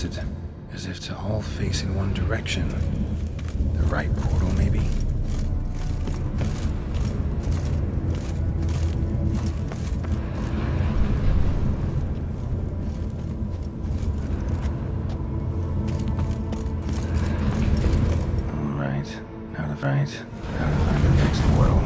oriented, as if to all face in one direction. The right portal, maybe? Right. Now to find the next portal.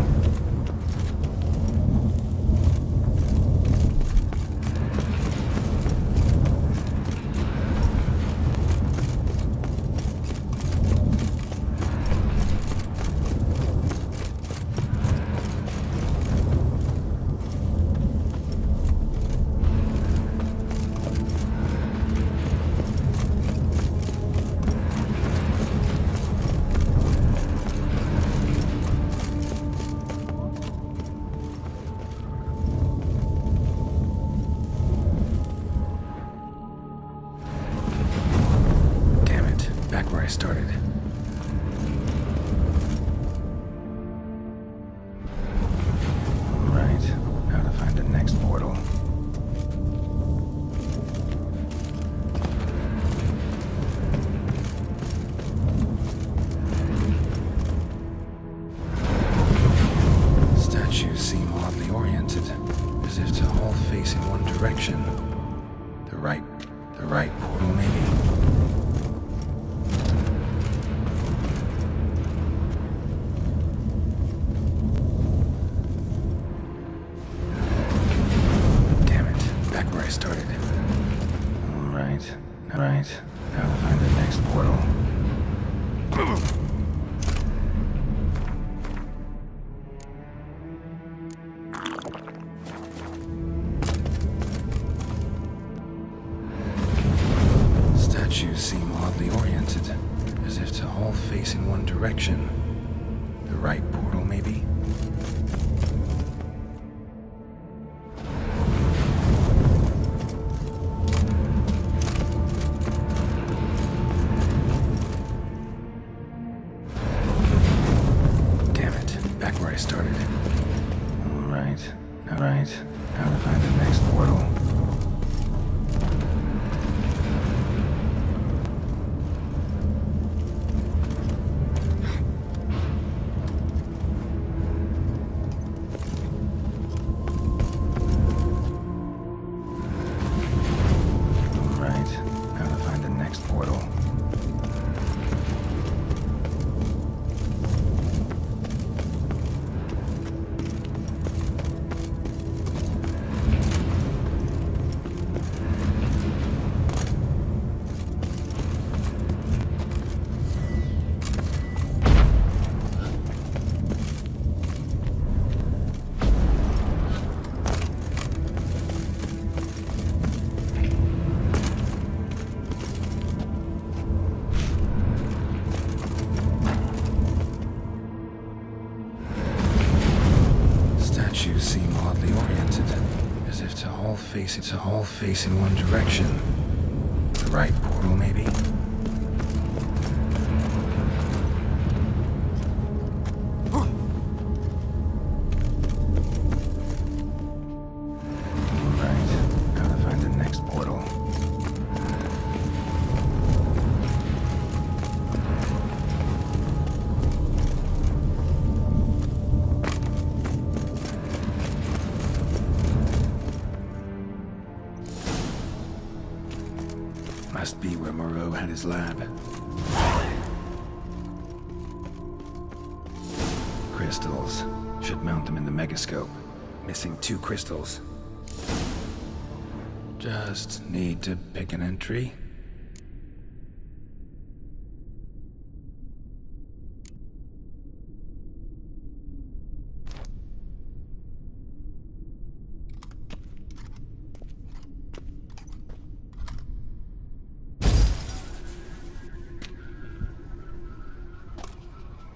I started. Right, now to find the next portal. Statues seem oddly oriented, as if to all face in one direction. The right portal, maybe? I started. Right. Now to find the next portal. Statues seem oddly oriented, as if to all face in one direction. The right portal, maybe? Where I started. Right. Now to find the next portal. Right. Now to find the next portal. Statues seem oddly oriented, as if to all face in one direction. The right portal, maybe? Right. Now to find the next portal. Must be where Moreau had his lab. Crystals. Should mount them in the megascope. Missing 2 crystals. Just need to pick an entry.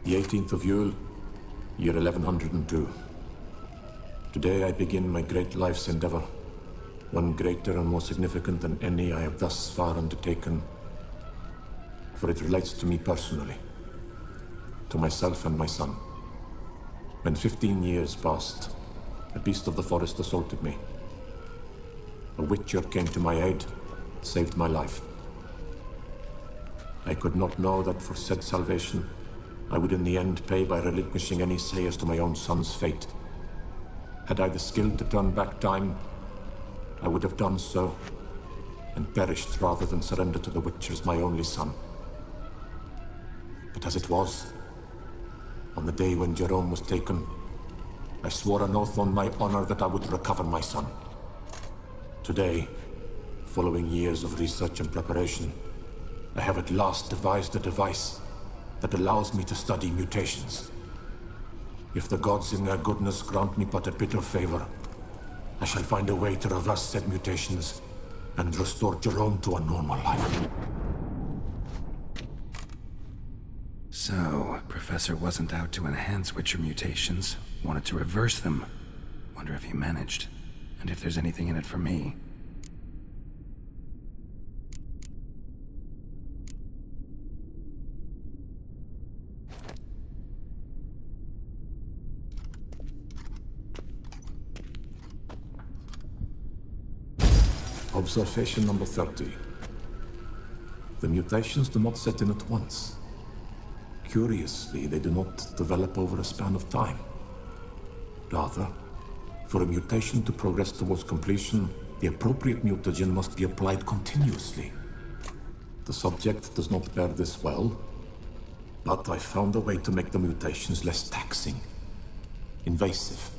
The 18th of Yule, year 1102. Today I begin my great life's endeavor, one greater and more significant than any I have thus far undertaken, for it relates to me personally, to myself and my son. When 15 years passed, a beast of the forest assaulted me. A witcher came to my aid, saved my life. I could not know that for said salvation, I would in the end pay by relinquishing any say as to my own son's fate. Had I the skill to turn back time, I would have done so, and perished rather than surrender to the Witchers my only son. But as it was, on the day when Jerome was taken, I swore an oath on my honor that I would recover my son. Today, following years of research and preparation, I have at last devised a device that allows me to study mutations. If the gods in their goodness grant me but a bit of favor, I shall find a way to reverse said mutations and restore Jerome to a normal life. So, Professor wasn't out to enhance Witcher mutations, wanted to reverse them. Wonder if he managed, and if there's anything in it for me. Observation number 30. The mutations do not set in at once. Curiously, they do not develop over a span of time. Rather, for a mutation to progress towards completion, the appropriate mutagen must be applied continuously. The subject does not bear this well, but I found a way to make the mutations less taxing, invasive.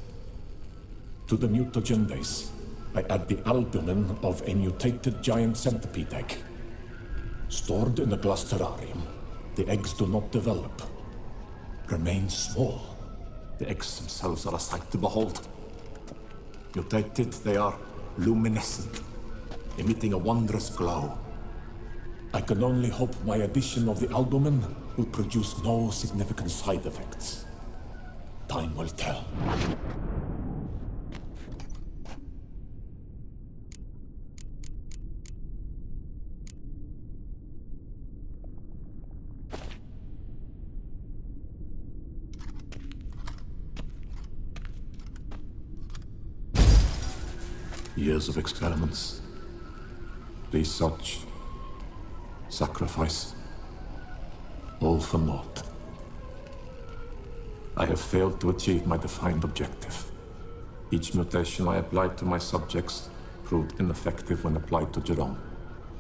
To the mutagen base, I add the albumin of a mutated giant centipede egg. Stored in a glass terrarium, the eggs do not develop, remain small. The eggs themselves are a sight to behold. Mutated, they are luminescent, emitting a wondrous glow. I can only hope my addition of the albumin will produce no significant side effects. Time will tell. Years of experiments, research, sacrifice, all for naught. I have failed to achieve my defined objective. Each mutation I applied to my subjects proved ineffective when applied to Jerome.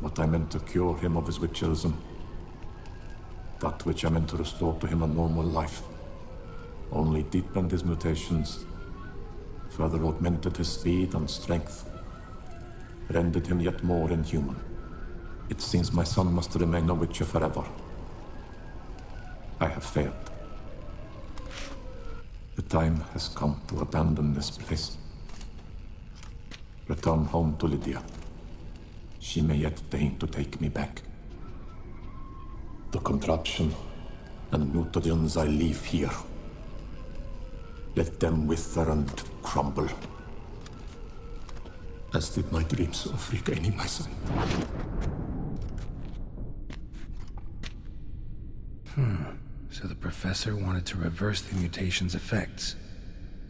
What I meant to cure him of his witcherism, that which I meant to restore to him a normal life, only deepened his mutations, further augmented his speed and strength, rendered him yet more inhuman. It seems my son must remain a Witcher forever. I have failed. The time has come to abandon this place. Return home to Lydia. She may yet deign to take me back. The contraption and mutagens I leave here, let them wither and crumble, as did my dreams of regaining my son. So the Professor wanted to reverse the mutation's effects.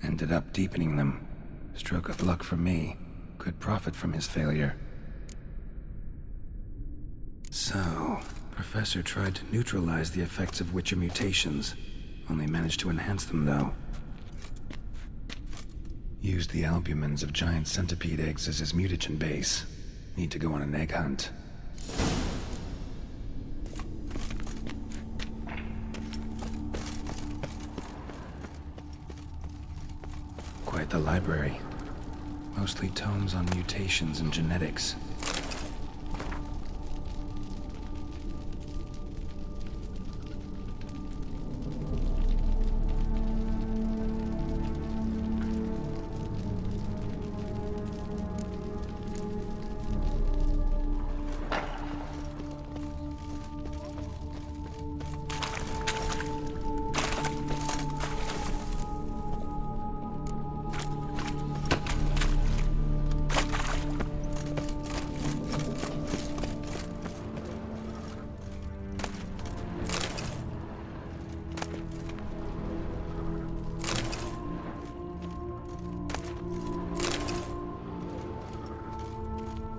Ended up deepening them. Stroke of luck for me. Could profit from his failure. So, Professor tried to neutralize the effects of Witcher mutations. Only managed to enhance them, though. Used the albumins of giant centipede eggs as his mutagen base. Need to go on an egg hunt. Quite the library. Mostly tomes on mutations and genetics.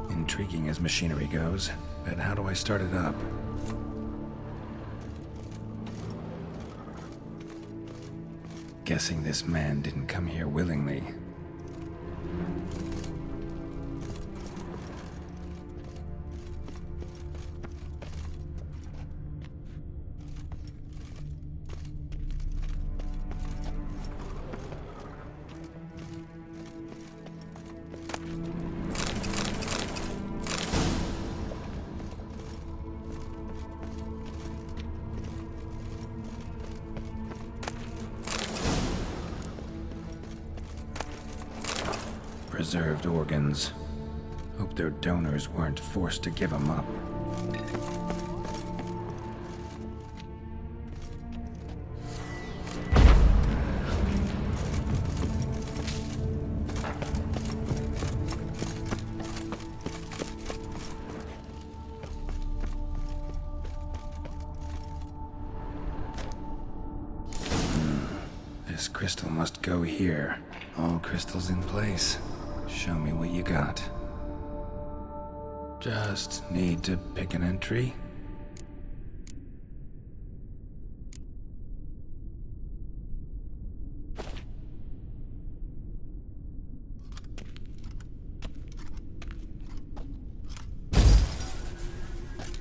Intriguing as machinery goes, but how do I start it up? guessing this man didn't come here willingly. Preserved organs. Hope their donors weren't forced to give them up. This crystal must go here. All crystals in place. Show me what you got. Just need to pick an entry.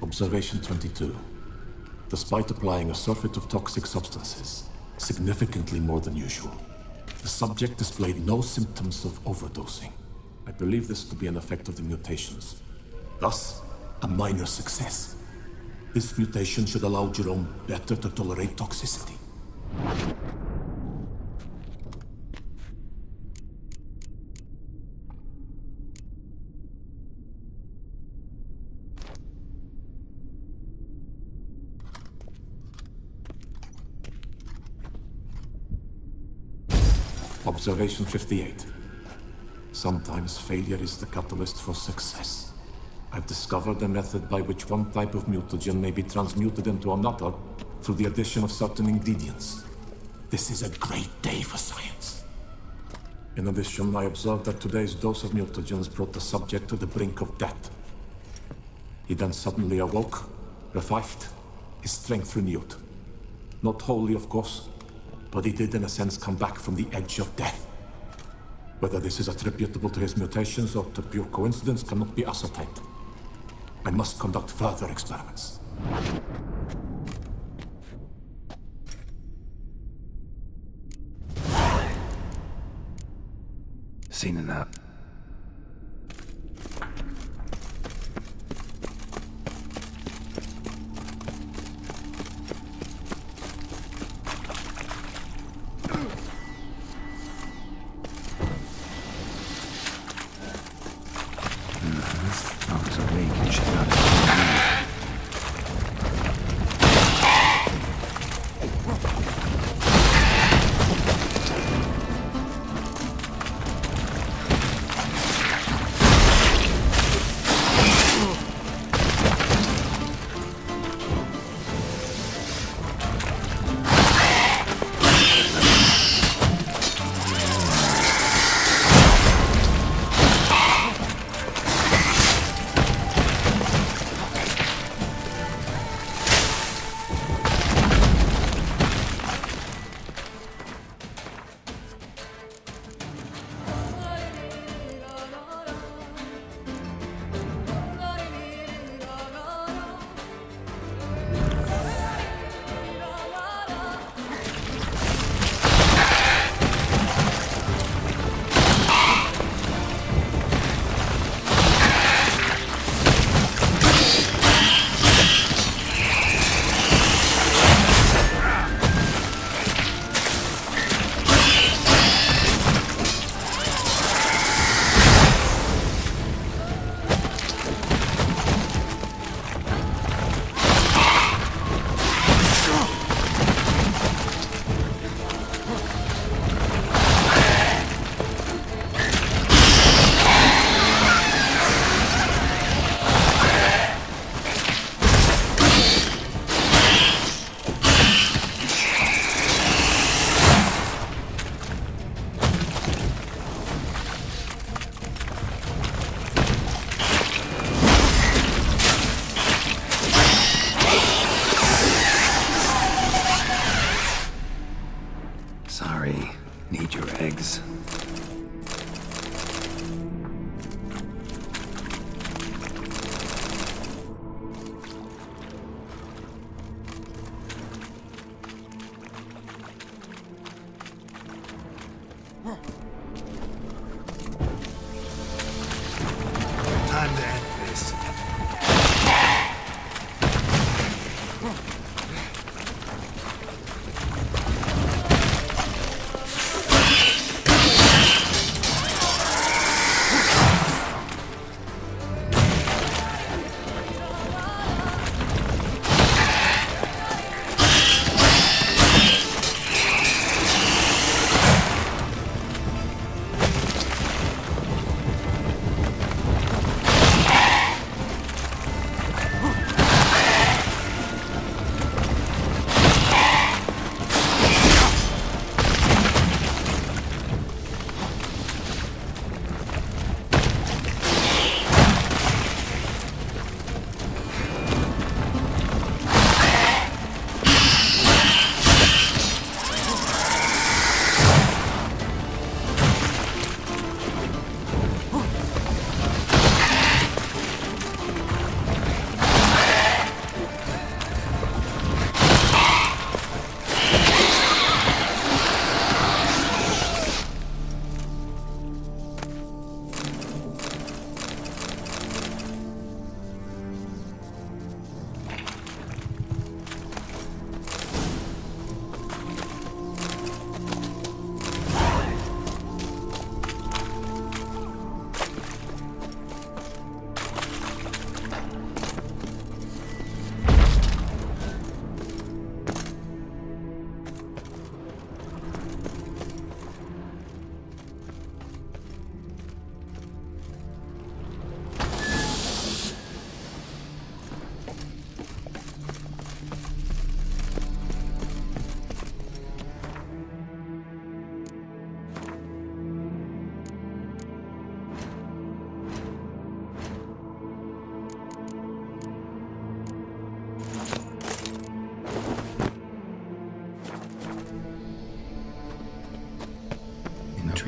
Observation 22. Despite applying a surfeit of toxic substances, significantly more than usual, the subject displayed no symptoms of overdosing. I believe this to be an effect of the mutations. Thus, a minor success. This mutation should allow Jerome better to tolerate toxicity. Observation 58. Sometimes failure is the catalyst for success. I've discovered a method by which one type of mutagen may be transmuted into another through the addition of certain ingredients. This is a great day for science. In addition, I observed that today's dose of mutagens brought the subject to the brink of death. He then suddenly awoke, revived, his strength renewed. Not wholly, of course, but he did in a sense come back from the edge of death. Whether this is attributable to his mutations or to pure coincidence cannot be ascertained. I must conduct further experiments. Seen enough. Dog's awake and should not have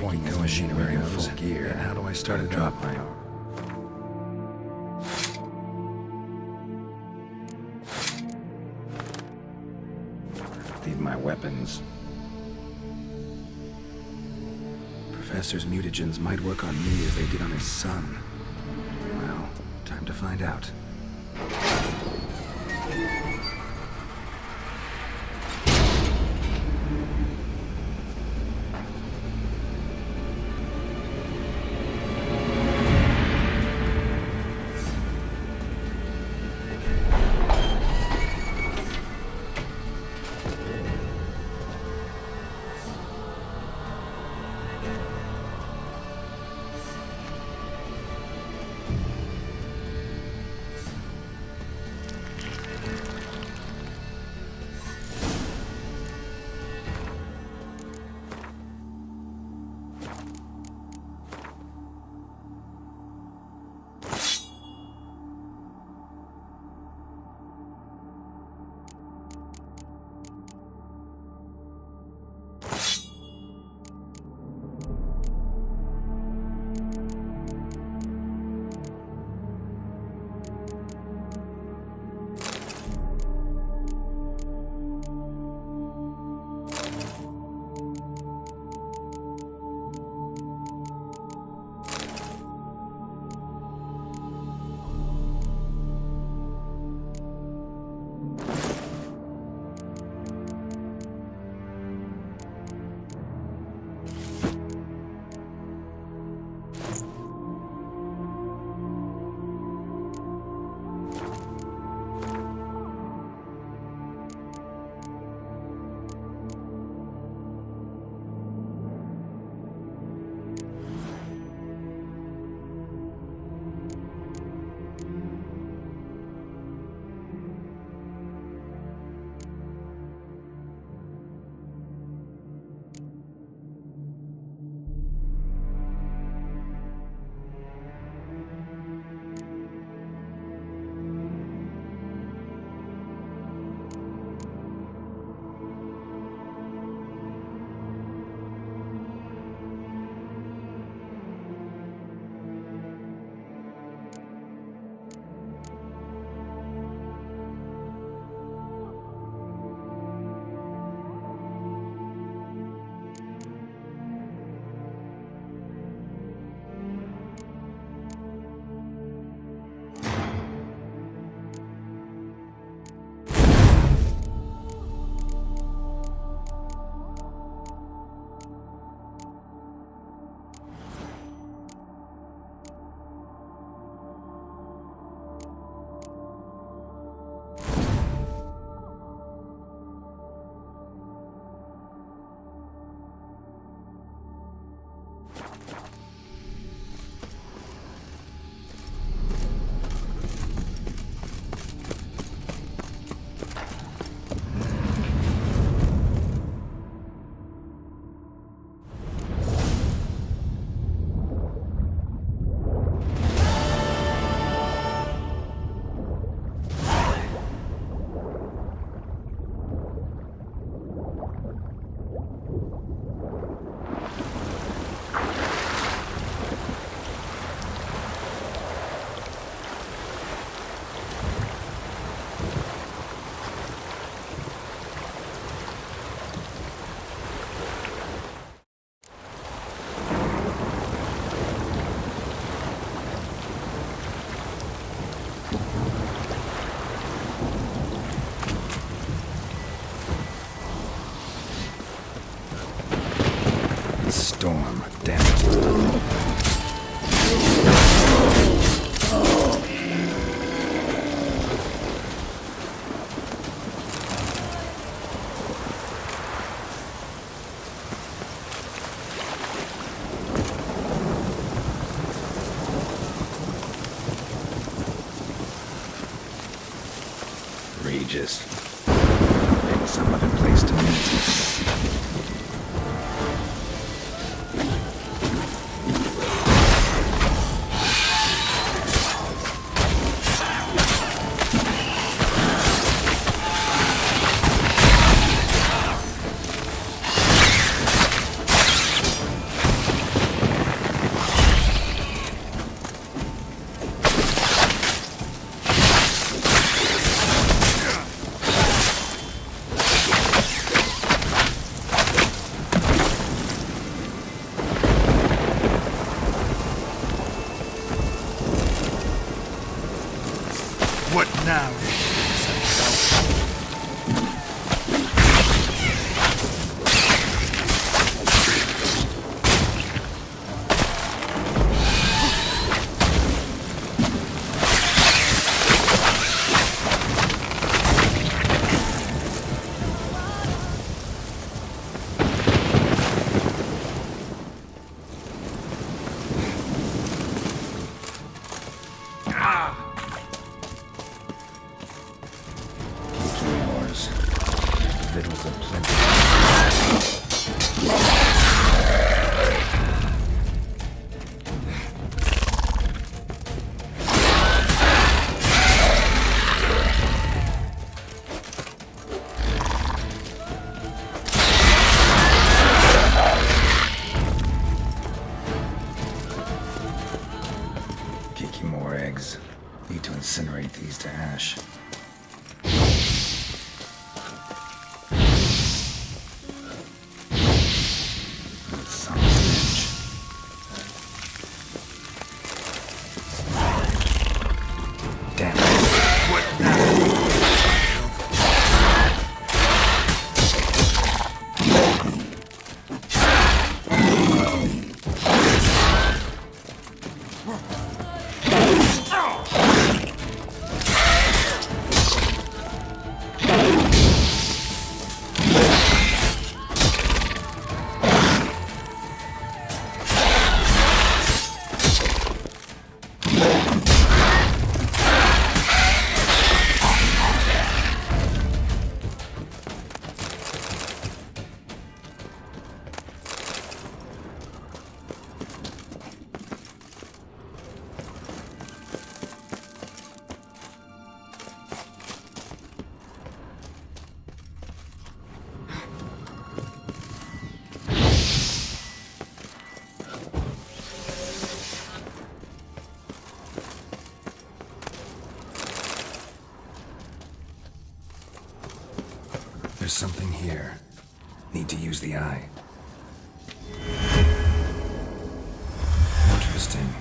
point no machinery in full gear, and how do I start a drop point? Leave my weapons. Professor's mutagens might work on me as they did on his son. Well, time to find out. Storm, damn it. Regis. Maybe some other place to meet. Now, victuals are plenty. Kiki, more eggs. Need to incinerate these to ash. Some stench. Damn it. What now? There's something here. Need to use the eye. Interesting.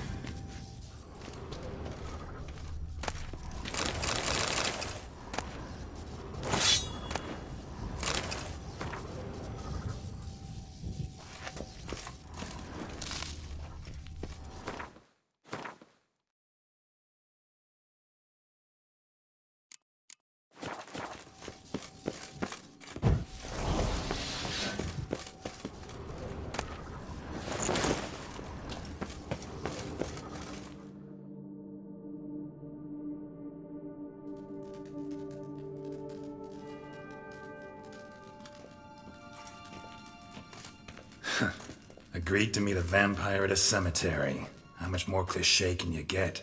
Agreed to meet a vampire at a cemetery. How much more cliché can you get?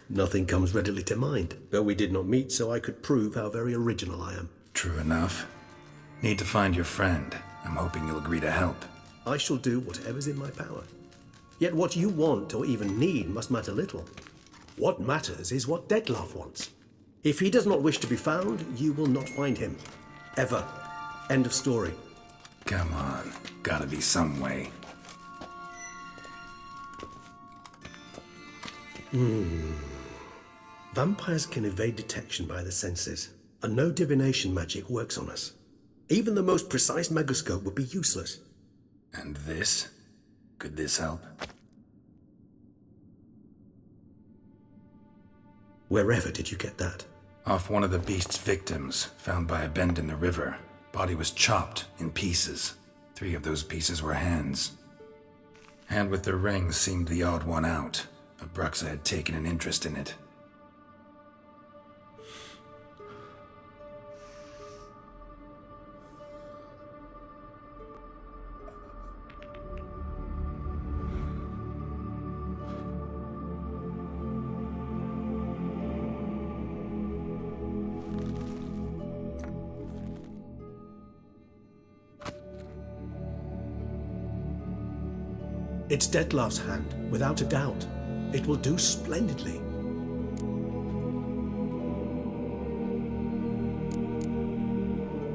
Nothing comes readily to mind, though we did not meet so I could prove how very original I am. True enough. Need to find your friend. I'm hoping you'll agree to help. I shall do whatever's in my power. Yet what you want or even need must matter little. What matters is what Dettlaff wants. If he does not wish to be found, you will not find him. Ever. End of story. Come on. Gotta be some way. Vampires can evade detection by the senses, and no divination magic works on us. Even the most precise megascope would be useless. And this? Could this help? Wherever did you get that? Off one of the beast's victims, found by a bend in the river. Body was chopped in pieces. 3 of those pieces were hands. Hand with the ring seemed the odd one out. Abruxa had taken an interest in it. It's Dettlaff's hand, without a doubt. It will do splendidly.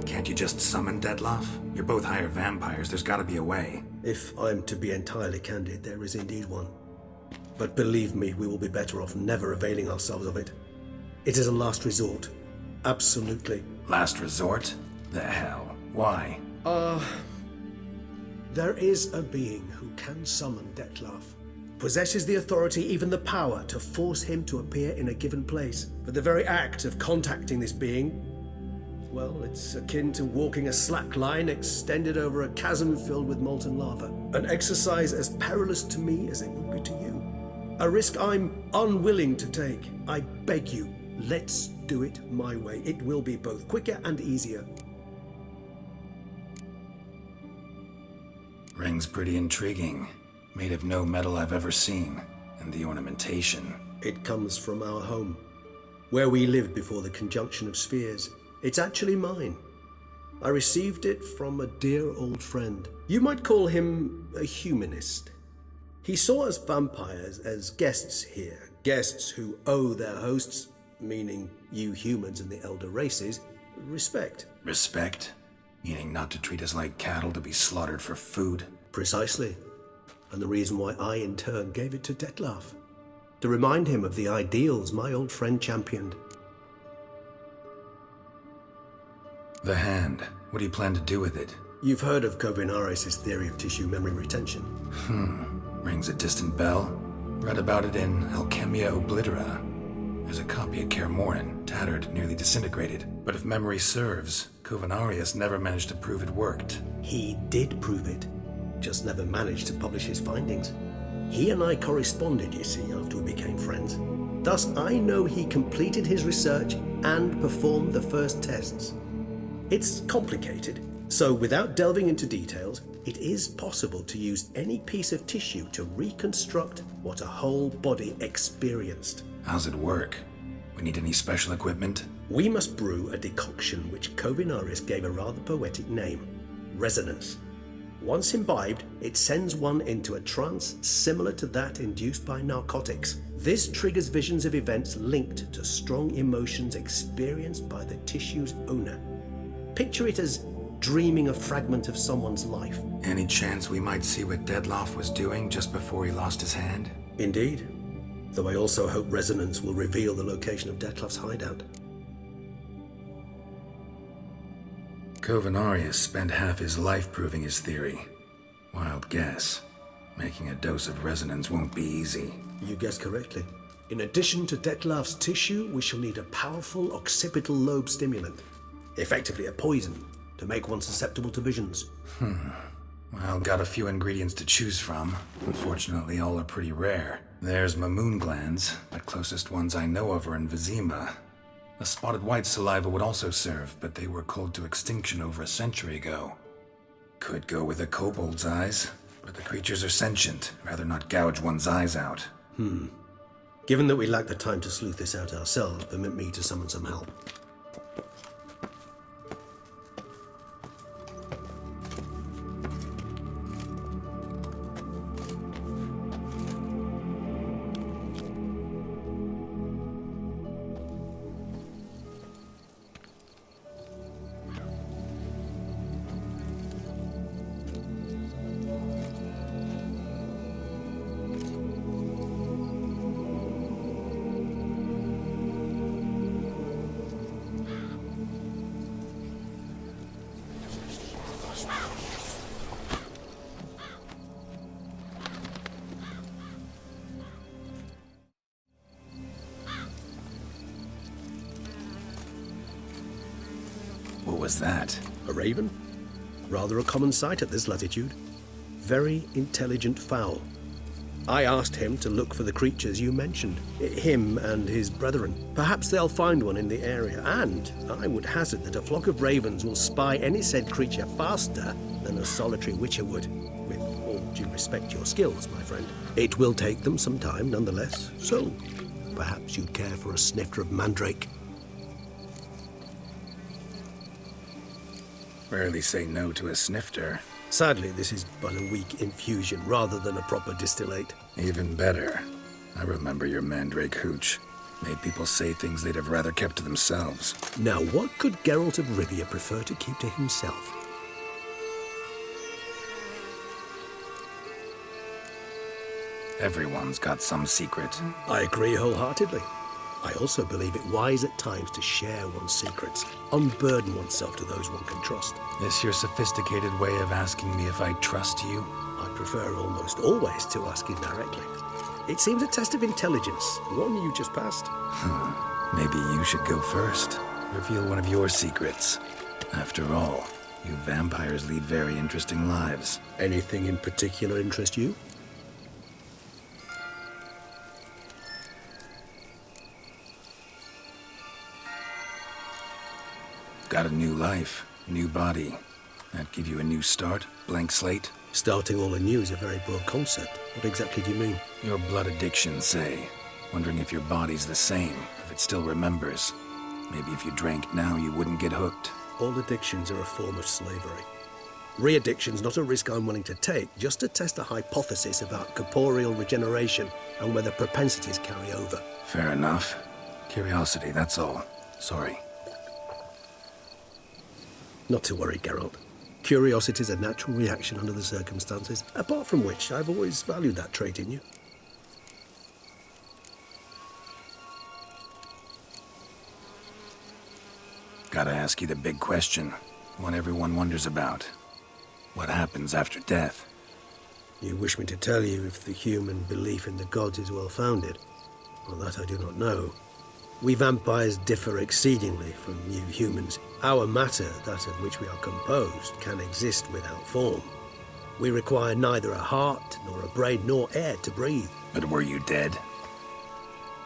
Can't you just summon Dettlaff? You're both higher vampires. There's gotta be a way. If I'm to be entirely candid, there is indeed one. But believe me, we will be better off never availing ourselves of it. It is a last resort. Absolutely. Last resort? The hell? Why? There is a being who can summon Dettlaff. Possesses the authority, even the power, to force him to appear in a given place. But the very act of contacting this being, well, it's akin to walking a slack line extended over a chasm filled with molten lava. An exercise as perilous to me as it would be to you. A risk I'm unwilling to take. I beg you, let's do it my way. It will be both quicker and easier. Ring's pretty intriguing. Made of no metal I've ever seen. And the ornamentation. It comes from our home, where we lived before the conjunction of spheres. It's actually mine. I received it from a dear old friend. You might call him a humanist. He saw us vampires as guests here, guests who owe their hosts, meaning you humans and the elder races, respect. Respect? Meaning not to treat us like cattle to be slaughtered for food? Precisely. And the reason why I, in turn, gave it to Dettlaff. To remind him of the ideals my old friend championed. The hand. What do you plan to do with it? You've heard of Kovinaris' theory of tissue memory retention. Rings a distant bell. Read about it in Alchemia Oblitera. There's a copy of Kaer Morhen, tattered, nearly disintegrated. But if memory serves, Kovinaris never managed to prove it worked. He did prove it, just never managed to publish his findings. He and I corresponded, you see, after we became friends. Thus, I know he completed his research and performed the first tests. It's complicated, so without delving into details, it is possible to use any piece of tissue to reconstruct what a whole body experienced. How's it work? We need any special equipment? We must brew a decoction which Kovinaris gave a rather poetic name, resonance. Once imbibed, it sends one into a trance similar to that induced by narcotics. This triggers visions of events linked to strong emotions experienced by the tissue's owner. Picture it as dreaming a fragment of someone's life. Any chance we might see what Dettlaff was doing just before he lost his hand? Indeed. Though I also hope resonance will reveal the location of Dettlaff's hideout. Kovinaris spent half his life proving his theory. Wild guess. Making a dose of resonance won't be easy. You guessed correctly. In addition to Dettlaff's tissue, we shall need a powerful occipital lobe stimulant. Effectively a poison, to make one susceptible to visions. Well, got a few ingredients to choose from. Unfortunately, all are pretty rare. There's Mamoon glands, but closest ones I know of are in Vizima. A spotted white saliva would also serve, but they were cold to extinction over a century ago. Could go with a kobold's eyes, but the creatures are sentient. Rather not gouge one's eyes out. Given that we lack the time to sleuth this out ourselves, permit me to summon some help. What was that? A raven? Rather a common sight at this latitude. Very intelligent fowl. I asked him to look for the creatures you mentioned. Him and his brethren. Perhaps they'll find one in the area, and I would hazard that a flock of ravens will spy any said creature faster than a solitary witcher would. With all due respect to your skills, my friend. It will take them some time, nonetheless. So, perhaps you'd care for a snifter of mandrake. Rarely say no to a snifter. Sadly, this is but a weak infusion rather than a proper distillate. Even better. I remember your mandrake hooch. Made people say things they'd have rather kept to themselves. Now, what could Geralt of Rivia prefer to keep to himself? Everyone's got some secret. I agree wholeheartedly. I also believe it wise at times to share one's secrets, unburden oneself to those one can trust. This your sophisticated way of asking me if I trust you? I prefer almost always to ask indirectly. It seems a test of intelligence, one you just passed. Maybe you should go first. Reveal one of your secrets. After all, you vampires lead very interesting lives. Anything in particular interest you? Got a new life, new body. That give you a new start? Blank slate? Starting all anew is a very broad concept. What exactly do you mean? Your blood addiction, say. Wondering if your body's the same, if it still remembers. Maybe if you drank now, you wouldn't get hooked. All addictions are a form of slavery. Re-addiction's not a risk I'm willing to take, just to test a hypothesis about corporeal regeneration and whether propensities carry over. Fair enough. Curiosity, that's all. Sorry. Not to worry, Geralt. Curiosity is a natural reaction under the circumstances, apart from which I've always valued that trait in you. Gotta ask you the big question. One everyone wonders about. What happens after death? You wish me to tell you if the human belief in the gods is well-founded? Well, that I do not know. We vampires differ exceedingly from you humans. Our matter, that of which we are composed, can exist without form. We require neither a heart, nor a brain, nor air to breathe. But were you dead?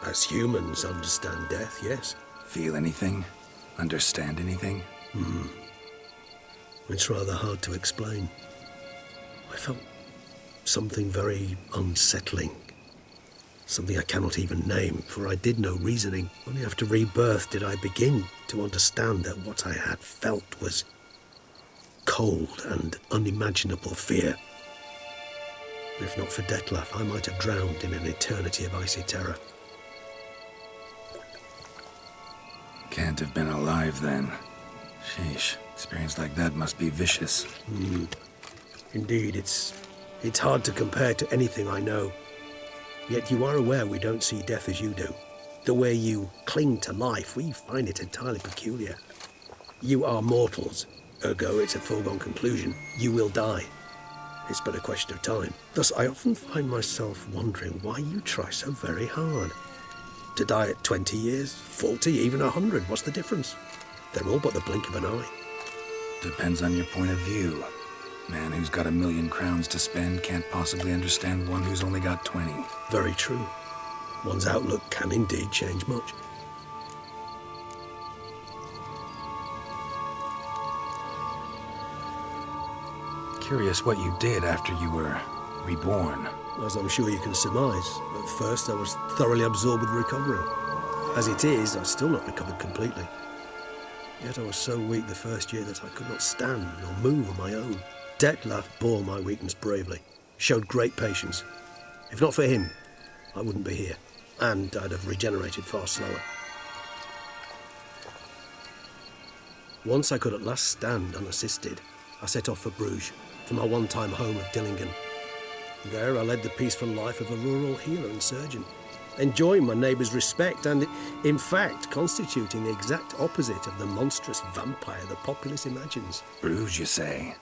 As humans understand death, yes. Feel anything? Understand anything? It's rather hard to explain. I felt something very unsettling. Something I cannot even name, for I did no reasoning. Only after rebirth did I begin to understand that what I had felt was cold and unimaginable fear. If not for Dettlaff, I might have drowned in an eternity of icy terror. Can't have been alive then. Sheesh, experience like that must be vicious. Indeed, it's hard to compare to anything I know. Yet you are aware we don't see death as you do. The way you cling to life, we find it entirely peculiar. You are mortals, ergo it's a foregone conclusion. You will die. It's but a question of time. Thus, I often find myself wondering why you try so very hard. To die at 20 years, 40, even 100, what's the difference? They're all but the blink of an eye. Depends on your point of view. Man who's got 1,000,000 crowns to spend can't possibly understand one who's only got 20. Very true. One's outlook can indeed change much. Curious what you did after you were reborn. As I'm sure you can surmise, at first I was thoroughly absorbed with recovering. As it is, I've still not recovered completely. Yet I was so weak the first year that I could not stand or move on my own. Dettlaff bore my weakness bravely, showed great patience. If not for him, I wouldn't be here, and I'd have regenerated far slower. Once I could at last stand unassisted, I set off for Bruges, for my one-time home of Dillingen. There I led the peaceful life of a rural healer and surgeon, enjoying my neighbours' respect and, in fact, constituting the exact opposite of the monstrous vampire the populace imagines. Bruges, you say?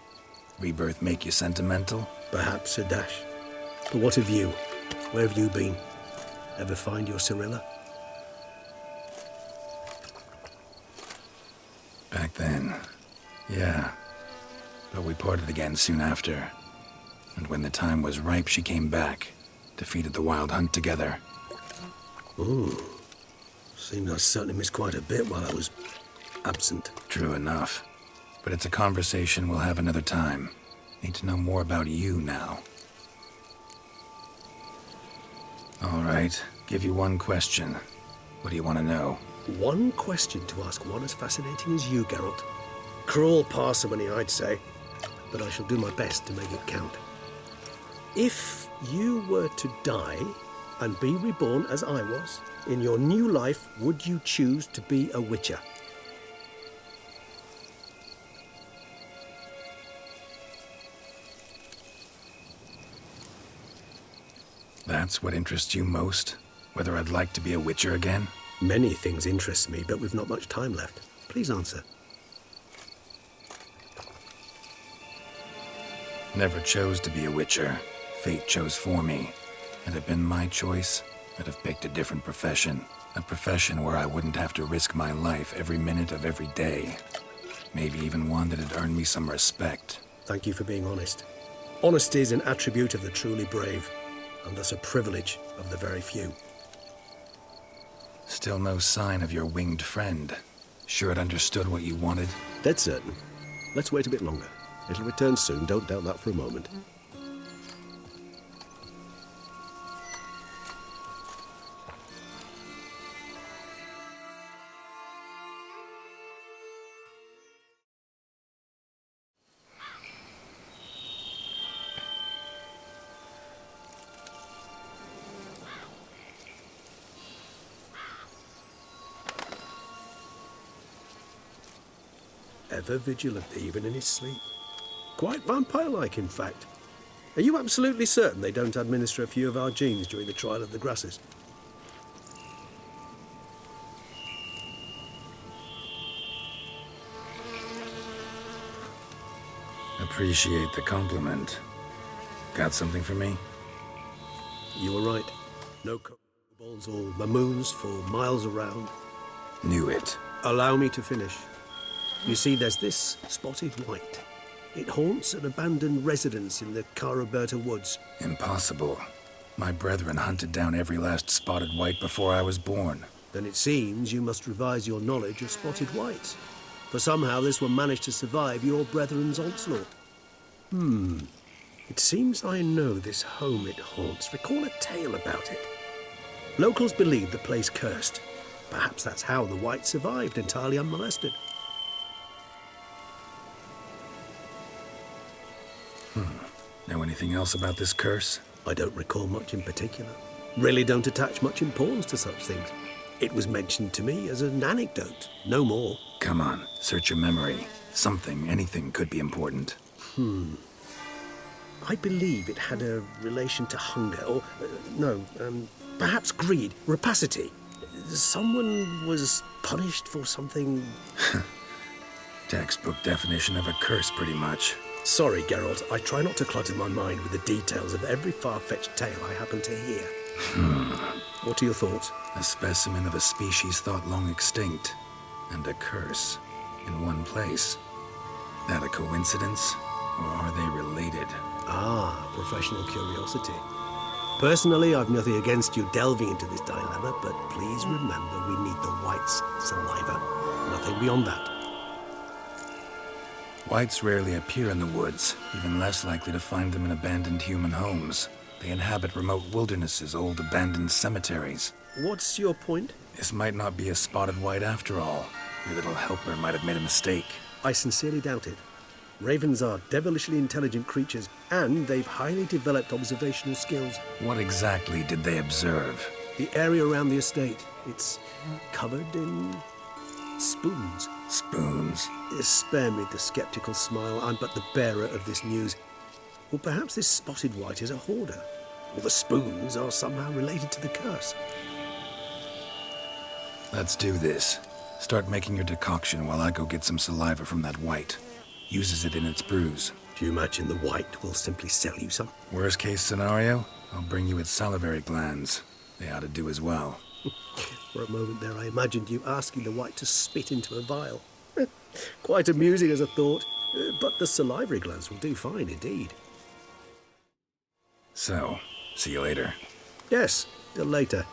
Rebirth make you sentimental? Perhaps a dash. But what of you? Where have you been? Ever find your Cirilla? Back then, yeah. But we parted again soon after. And when the time was ripe, she came back. Defeated the Wild Hunt together. Seems I certainly missed quite a bit while I was absent. True enough. But it's a conversation we'll have another time. Need to know more about you now. All right, give you one question. What do you want to know? One question to ask one as fascinating as you, Geralt. Cruel parsimony, I'd say, but I shall do my best to make it count. If you were to die and be reborn as I was, in your new life, would you choose to be a Witcher? That's what interests you most? Whether I'd like to be a Witcher again? Many things interest me, but we've not much time left. Please answer. Never chose to be a Witcher. Fate chose for me. Had it been my choice, I'd have picked a different profession. A profession where I wouldn't have to risk my life every minute of every day. Maybe even one that had earned me some respect. Thank you for being honest. Honesty is an attribute of the truly brave, and thus a privilege of the very few. Still no sign of your winged friend. Sure it understood what you wanted? Dead certain. Let's wait a bit longer. It'll return soon, don't doubt that for a moment. Ever vigilant, even in his sleep. Quite vampire-like, in fact. Are you absolutely certain they don't administer a few of our genes during the trial of the grasses? Appreciate the compliment. Got something for me? You were right. No kobolds or mamoons for miles around. Knew it. Allow me to finish. You see, there's this spotted white. It haunts an abandoned residence in the Caraberta woods. Impossible. My brethren hunted down every last spotted white before I was born. Then it seems you must revise your knowledge of spotted whites. For somehow this one managed to survive your brethren's onslaught. It seems I know this home it haunts. Recall a tale about it. Locals believe the place cursed. Perhaps that's how the white survived entirely unmolested. Know anything else about this curse? I don't recall much in particular. Really don't attach much importance to such things. It was mentioned to me as an anecdote, no more. Come on, search your memory. Something, anything could be important. I believe it had a relation to hunger, or, perhaps greed, rapacity. Someone was punished for something. Textbook definition of a curse, pretty much. Sorry, Geralt, I try not to clutter my mind with the details of every far-fetched tale I happen to hear. What are your thoughts? A specimen of a species thought long extinct, and a curse in one place. That a coincidence, or are they related? Ah, professional curiosity. Personally, I've nothing against you delving into this dilemma, but please remember we need the white's saliva. Nothing beyond that. Whites rarely appear in the woods, even less likely to find them in abandoned human homes. They inhabit remote wildernesses, old abandoned cemeteries. What's your point? This might not be a spotted white after all. Your little helper might have made a mistake. I sincerely doubt it. Ravens are devilishly intelligent creatures, and they've highly developed observational skills. What exactly did they observe? The area around the estate, it's covered in spoons. Spoons? Spare me the skeptical smile. I'm but the bearer of this news. Or perhaps this spotted white is a hoarder. Or the spoons are somehow related to the curse. Let's do this. Start making your decoction while I go get some saliva from that white. Uses it in its brews. Do you imagine the white will simply sell you some? Worst case scenario, I'll bring you its salivary glands. They ought to do as well. For a moment there, I imagined you asking the white to spit into a vial. Quite amusing as a thought, but the salivary glands will do fine indeed. So, see you later. Yes, till later.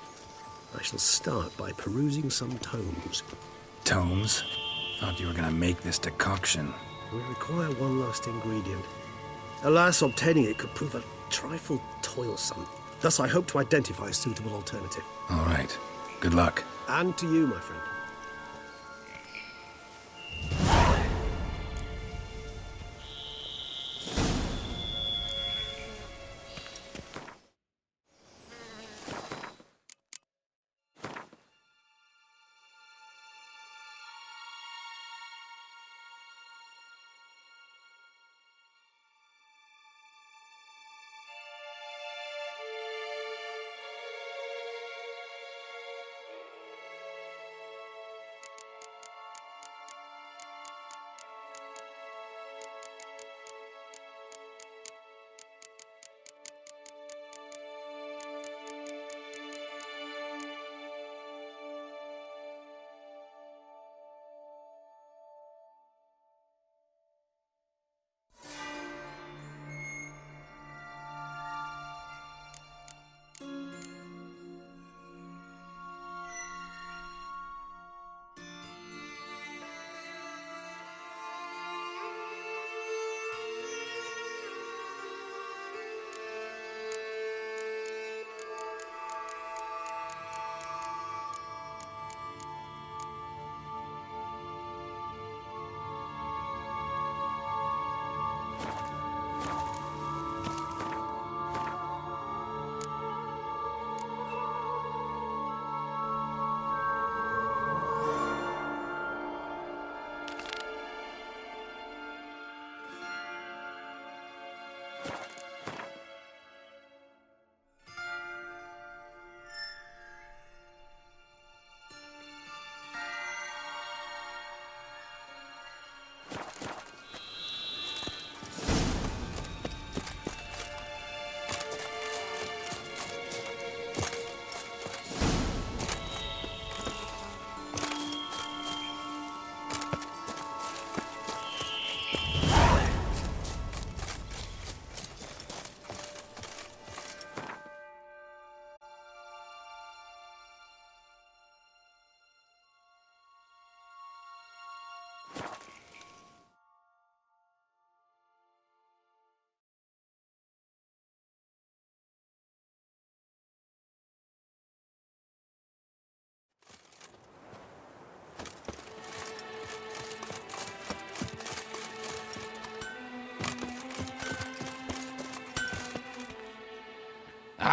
I shall start by perusing some tomes. Tomes? Thought you were gonna make this decoction. We require one last ingredient. Alas, obtaining it could prove a trifle toilsome. Thus, I hope to identify a suitable alternative. All right. Good luck. And to you, my friend.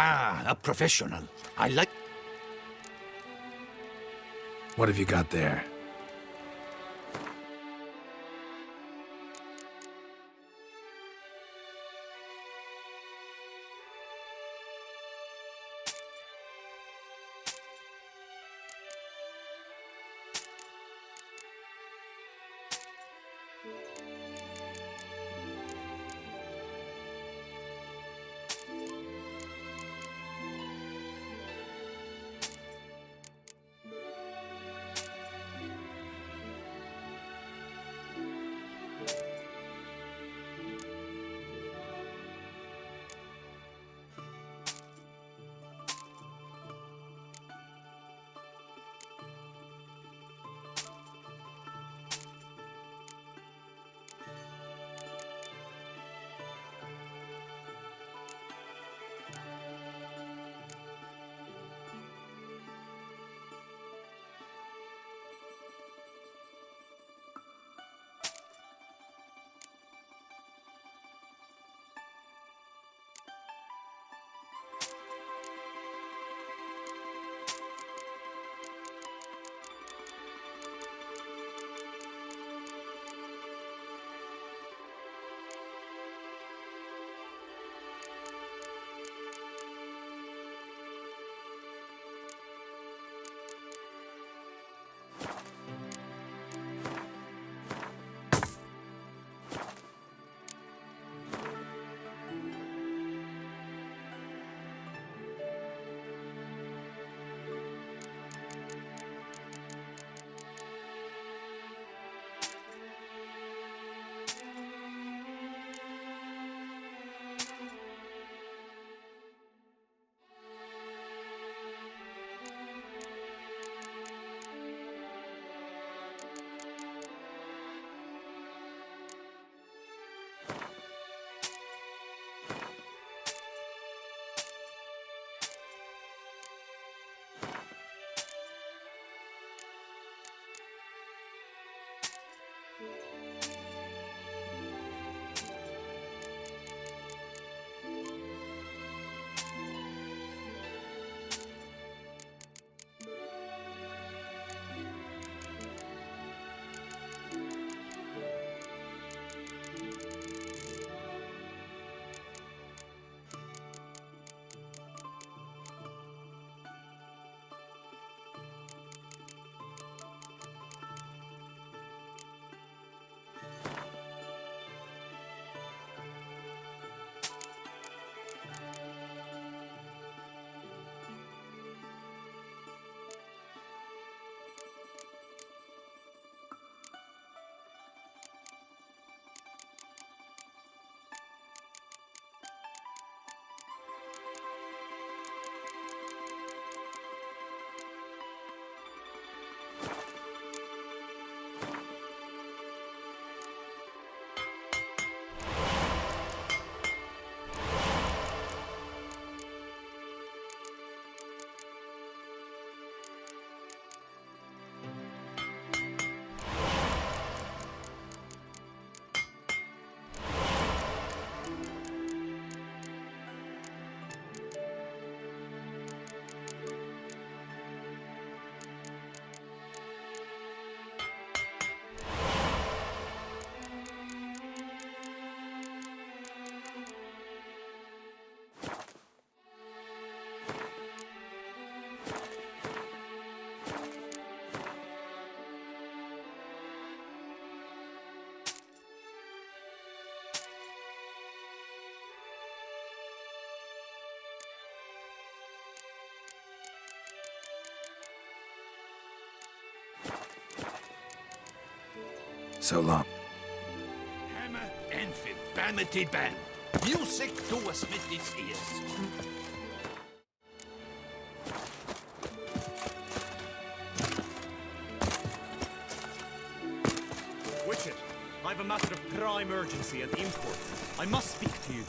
Ah, a professional. I like... What have you got there? So long. Hammer and Fibamity Band. Music to a smithy's ears. Witcher, I have a matter of prime urgency and import. I must speak to you.